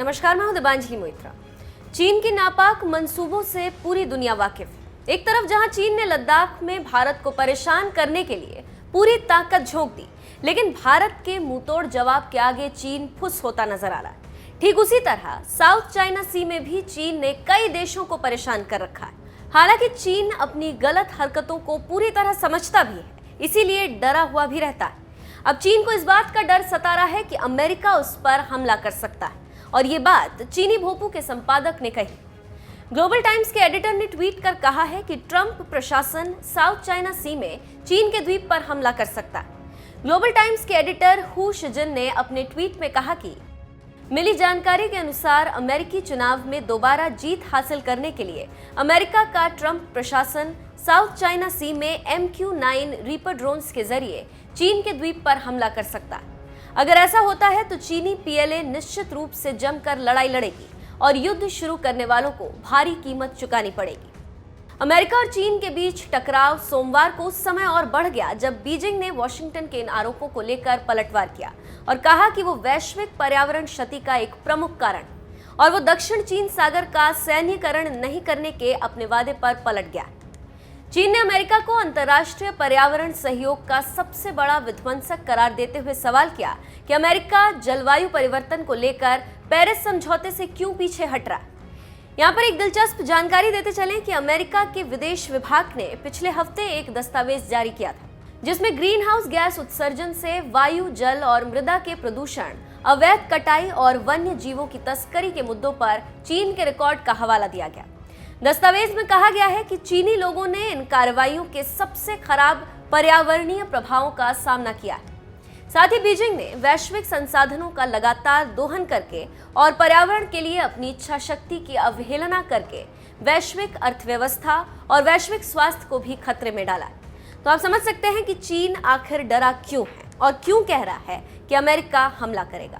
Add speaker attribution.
Speaker 1: नमस्कार, मैं हूं दिबांजलि मोइत्रा। चीन की नापाक मंसूबों से पूरी दुनिया वाकिफ है। एक तरफ जहां चीन ने लद्दाख में भारत को परेशान करने के लिए पूरी ताकत झोंक दी, लेकिन भारत के मुंहतोड़ जवाब के आगे चीन फुस होता नजर आ रहा है। ठीक उसी तरह साउथ चाइना सी में भी चीन ने कई देशों को परेशान कर रखा है। हालांकि चीन अपनी गलत हरकतों को पूरी तरह समझता भी है, इसीलिए डरा हुआ भी रहता है। अब चीन को इस बात का डर सता रहा है कि अमेरिका उस पर हमला कर सकता है, और ये बात चीनी भोपू के संपादक ने कही। ग्लोबल टाइम्स के एडिटर ने ट्वीट कर कहा है कि ट्रंप प्रशासन साउथ चाइना सी में चीन के द्वीप पर हमला कर सकता है। ग्लोबल टाइम्स के एडिटर हु शिजन ने अपने ट्वीट में कहा कि मिली जानकारी के अनुसार अमेरिकी चुनाव में दोबारा जीत हासिल करने के लिए अमेरिका का ट्रंप प्रशासन साउथ चाइना सी में MQ-9 रीपर ड्रोन्स के जरिए चीन के द्वीप पर हमला कर सकता है। अगर ऐसा होता है तो चीनी PLA निश्चित रूप से जमकर लड़ाई लड़ेगी और युद्ध शुरू करने वालों को भारी कीमत चुकानी पड़ेगी। अमेरिका और चीन के बीच टकराव सोमवार को उस समय और बढ़ गया जब बीजिंग ने वॉशिंगटन के इन आरोपों को लेकर पलटवार किया और कहा कि वो वैश्विक पर्यावरण क्षति का एक प्रमुख कारण और वो दक्षिण चीन सागर का सैन्यीकरण नहीं करने के अपने वादे पर पलट गया। चीन ने अमेरिका को अंतर्राष्ट्रीय पर्यावरण सहयोग का सबसे बड़ा विध्वंसक करार देते हुए सवाल किया कि अमेरिका जलवायु परिवर्तन को लेकर पेरिस समझौते से क्यों पीछे हट रहा है। यहाँ पर एक दिलचस्प जानकारी देते चलें कि अमेरिका के विदेश विभाग ने पिछले हफ्ते एक दस्तावेज जारी किया था, जिसमें ग्रीन हाउस गैस उत्सर्जन से वायु, जल और मृदा के प्रदूषण, अवैध कटाई और वन्य जीवों की तस्करी के मुद्दों पर चीन के रिकॉर्ड का हवाला दिया गया। दस्तावेज में कहा गया है कि चीनी लोगों ने इन कार्रवाइयों के सबसे खराब पर्यावरणीय प्रभावों का सामना किया है। साथ ही बीजिंग ने वैश्विक संसाधनों का लगातार दोहन करके और पर्यावरण के लिए अपनी इच्छा शक्ति की अवहेलना करके वैश्विक अर्थव्यवस्था और वैश्विक स्वास्थ्य को भी खतरे में डाला है। तो आप समझ सकते हैं कि चीन आखिर डरा क्यों है और क्यों कह रहा है कि अमेरिका हमला करेगा।